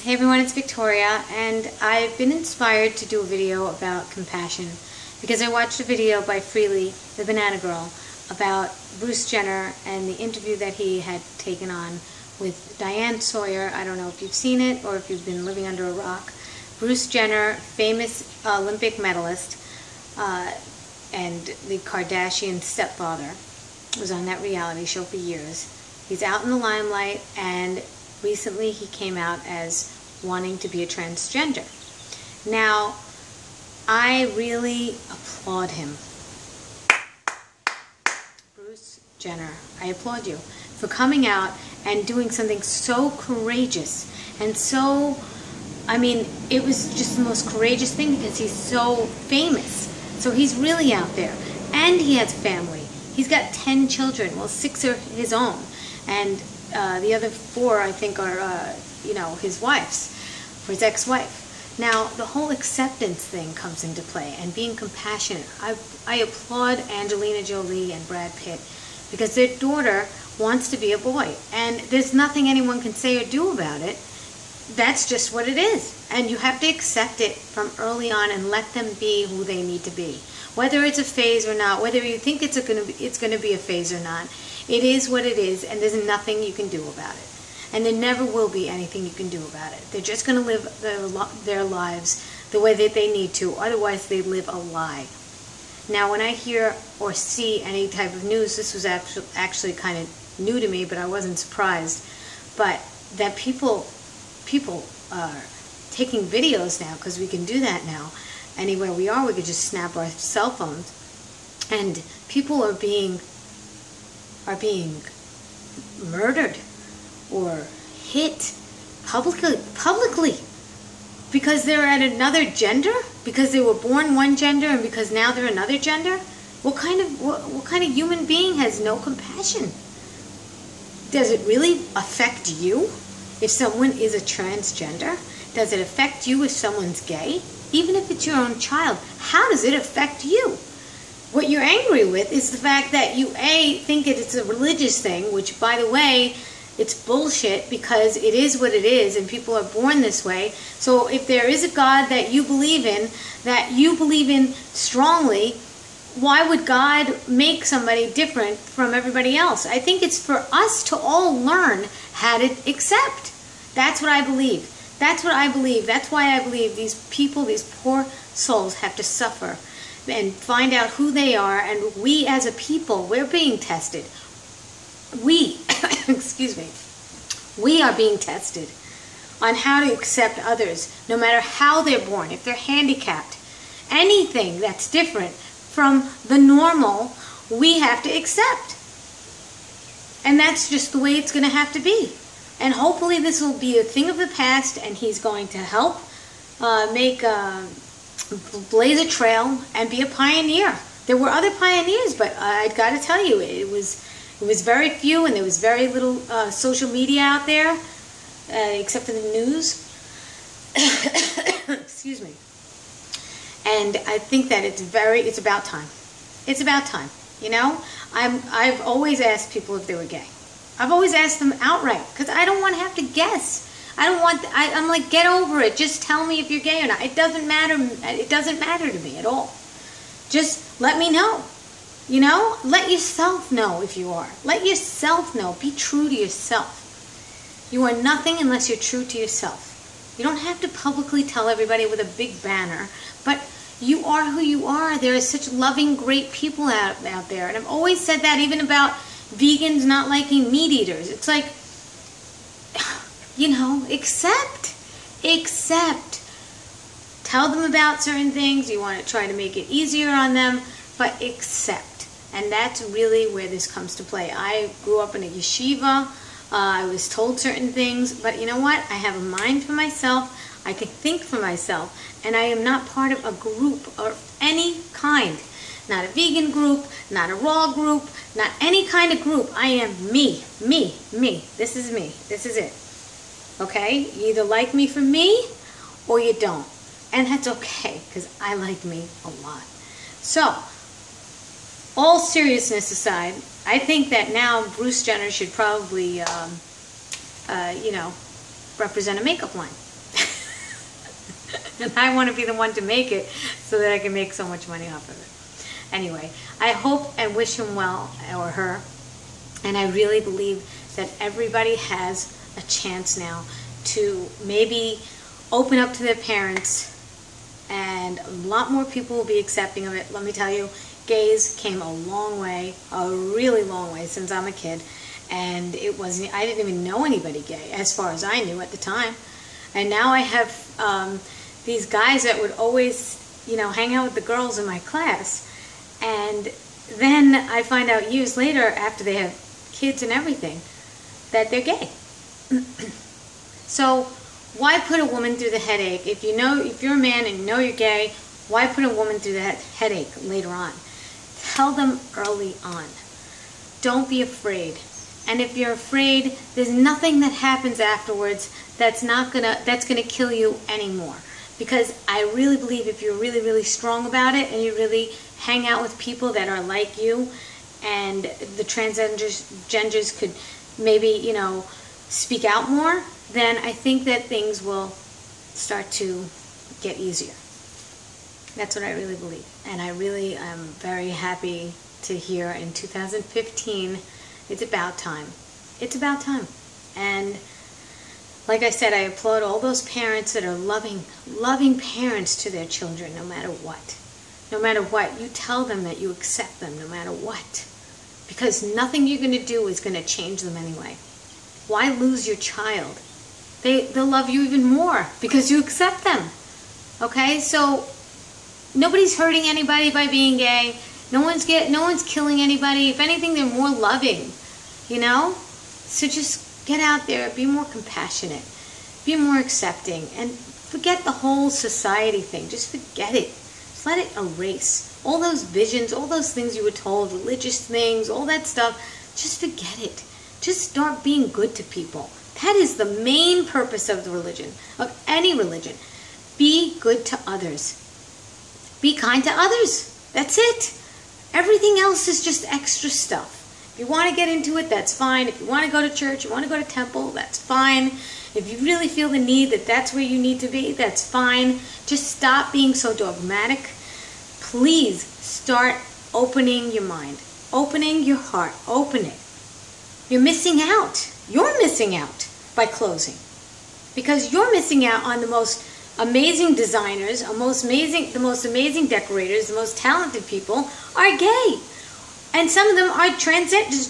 Hey everyone, it's Victoria, and I've been inspired to do a video about compassion because I watched a video by Freely, the Banana Girl, about Bruce Jenner and the interview that he had taken on with Diane Sawyer. I don't know if you've seen it or if you've been living under a rock. Bruce Jenner, famous Olympic medalist, and the Kardashian stepfather, was on that reality show for years. He's out in the limelight, and recently he came out as wanting to be a transgender. Now, I really applaud him. Bruce Jenner, I applaud you for coming out and doing something so courageous and so, I mean, it was just the most courageous thing because he's so famous. So he's really out there. And he has family. He's got 10 children. Well, 6 are his own. And the other 4, I think, are, his wife's, or his ex-wife. Now, the whole acceptance thing comes into play, and being compassionate. I applaud Angelina Jolie and Brad Pitt because their daughter wants to be a boy, and there's nothing anyone can say or do about it. That's just what it is, and you have to accept it from early on and let them be who they need to be. Whether it's a phase or not, whether you think it's going to be a phase or not, it is what it is, and there's nothing you can do about it. And there never will be anything you can do about it. They're just going to live their lives the way that they need to, otherwise they live a lie. Now, when I hear or see any type of news, this was actually kind of new to me, but I wasn't surprised, but that people are taking videos now, because we can do that now. Anywhere we are, we could just snap our cell phones, and people are being murdered or hit publicly because they're at another gender, because they were born one gender and because now they're another gender. What kind of human being has no compassion? Does it really affect you if someone is a transgender? Does it affect you if someone's gay? Even if it's your own child, how does it affect you? What you're angry with is the fact that you, A, think that it's a religious thing, which, by the way, it's bullshit because it is what it is and people are born this way. So if there is a God that you believe in strongly, why would God make somebody different from everybody else? I think it's for us to all learn how to accept. That's what I believe. That's what I believe. That's why I believe these people, these poor souls, have to suffer and find out who they are. And we as a people, we're being tested. We, excuse me, we are being tested on how to accept others, no matter how they're born, if they're handicapped. Anything that's different from the normal, we have to accept. And that's just the way it's going to have to be. And hopefully this will be a thing of the past, and he's going to help blaze a trail and be a pioneer. There were other pioneers, but I've got to tell you, it was very few, and there was very little social media out there, except for the news. Excuse me. And I think that it's about time. It's about time. You know, I've always asked people if they were gay. I've always asked them outright because I don't want to have to guess. I'm like, get over it. Just tell me if you're gay or not. It doesn't matter. It doesn't matter to me at all. Just let me know. You know, let yourself know if you are. Let yourself know. Be true to yourself. You are nothing unless you're true to yourself. You don't have to publicly tell everybody with a big banner, but you are who you are. There are such loving, great people out there. And I've always said that even about vegans not liking meat eaters. It's like, accept. Tell them about certain things. You want to try to make it easier on them, but accept. And that's really where this comes to play. I grew up in a yeshiva. I was told certain things, but you know what? I have a mind for myself. I can think for myself, and I am not part of a group of any kind. Not a vegan group, not a raw group, not any kind of group. I am me. This is me. This is it. Okay? You either like me for me or you don't. And that's okay, because I like me a lot. So, all seriousness aside, I think that now Bruce Jenner should probably, represent a makeup line. And I want to be the one to make it so that I can make so much money off of it. Anyway, I hope and wish him well, or her. And I really believe that everybody has a chance now to maybe open up to their parents, and a lot more people will be accepting of it. Let me tell you, gays came a long way, a really long way since I'm a kid. And I didn't even know anybody gay, as far as I knew at the time. And now I have these guys that would always, hang out with the girls in my class. And then I find out years later, after they have kids and everything, that they're gay. So why put a woman through the headache? If you're a man and you know you're gay, why put a woman through that headache later on? Tell them early on. Don't be afraid. And if you're afraid, there's nothing that happens afterwards that's gonna kill you anymore. Because I really believe if you're really, really strong about it, and you really hang out with people that are like you, and the transgenders could maybe, speak out more, then I think that things will start to get easier. That's what I really believe. And I really am very happy to hear in 2015, it's about time. It's about time. And like I said, I applaud all those parents that are loving parents to their children, no matter what. No matter what, you tell them that you accept them, no matter what. Because nothing you're going to do is going to change them anyway. Why lose your child? They'll love you even more because you accept them. Okay? So nobody's hurting anybody by being gay. No one's killing anybody. If anything, they're more loving. So just get out there, be more compassionate, be more accepting, and forget the whole society thing. Just forget it. Just let it erase. All those visions, all those things you were told, religious things, all that stuff, just forget it. Just start being good to people. That is the main purpose of the religion, of any religion. Be good to others. Be kind to others. That's it. Everything else is just extra stuff. If you want to get into it, that's fine. If you want to go to church, you want to go to temple, that's fine. If you really feel the need that that's where you need to be, that's fine. Just stop being so dogmatic. Please start opening your mind, opening your heart, open it. You're missing out. You're missing out by closing. Because you're missing out on the most amazing designers, the most amazing decorators, the most talented people are gay. And some of them are transgenders.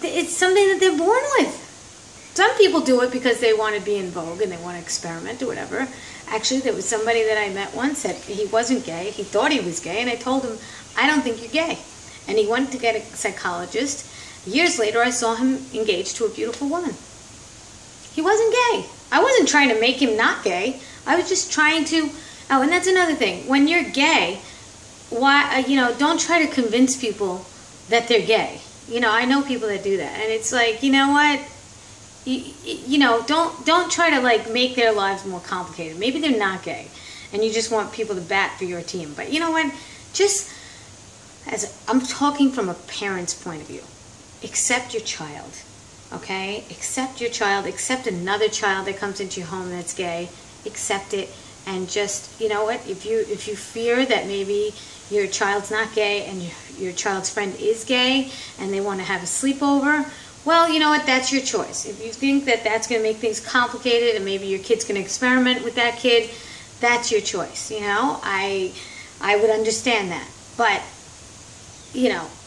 It's something that they're born with. Some people do it because they want to be in vogue and they want to experiment or whatever. Actually, there was somebody that I met once that he wasn't gay. He thought he was gay, and I told him, I don't think you're gay. And he went to get a psychologist. Years later, I saw him engaged to a beautiful woman. He wasn't gay. I wasn't trying to make him not gay. I was just trying to... Oh, and that's another thing. When you're gay, don't try to convince people that they're gay. I know people that do that. And it's like, you know what? Don't try to make their lives more complicated. Maybe they're not gay, and you just want people to bat for your team. But you know what? I'm talking from a parent's point of view. Accept your child, okay? Accept your child. Accept another child that comes into your home that's gay. Accept it, and just, you know what? If you fear that maybe your child's not gay and your child's friend is gay and they want to have a sleepover, well, you know what? That's your choice. If you think that that's going to make things complicated and maybe your kid's going to experiment with that kid, that's your choice. I would understand that. But,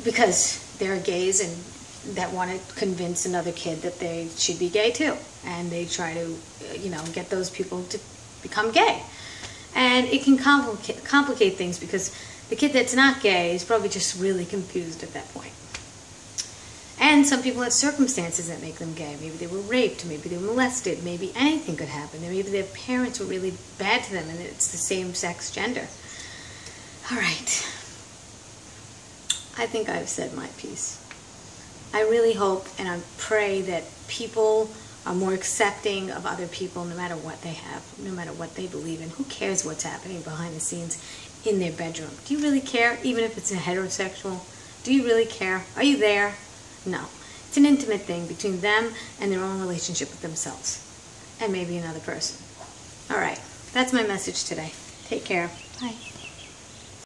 because there are gays and that want to convince another kid that they should be gay too. And they try to, get those people to become gay. And it can complicate things because the kid that's not gay is probably just really confused at that point. And some people have circumstances that make them gay. Maybe they were raped, maybe they were molested, maybe anything could happen. Maybe their parents were really bad to them and it's the same sex gender. All right. I think I've said my piece. I really hope and I pray that people are more accepting of other people no matter what they have, no matter what they believe in. Who cares what's happening behind the scenes in their bedroom? Do you really care, even if it's a heterosexual? Do you really care? Are you there? No. It's an intimate thing between them and their own relationship with themselves and maybe another person. That's my message today. Take care. Bye.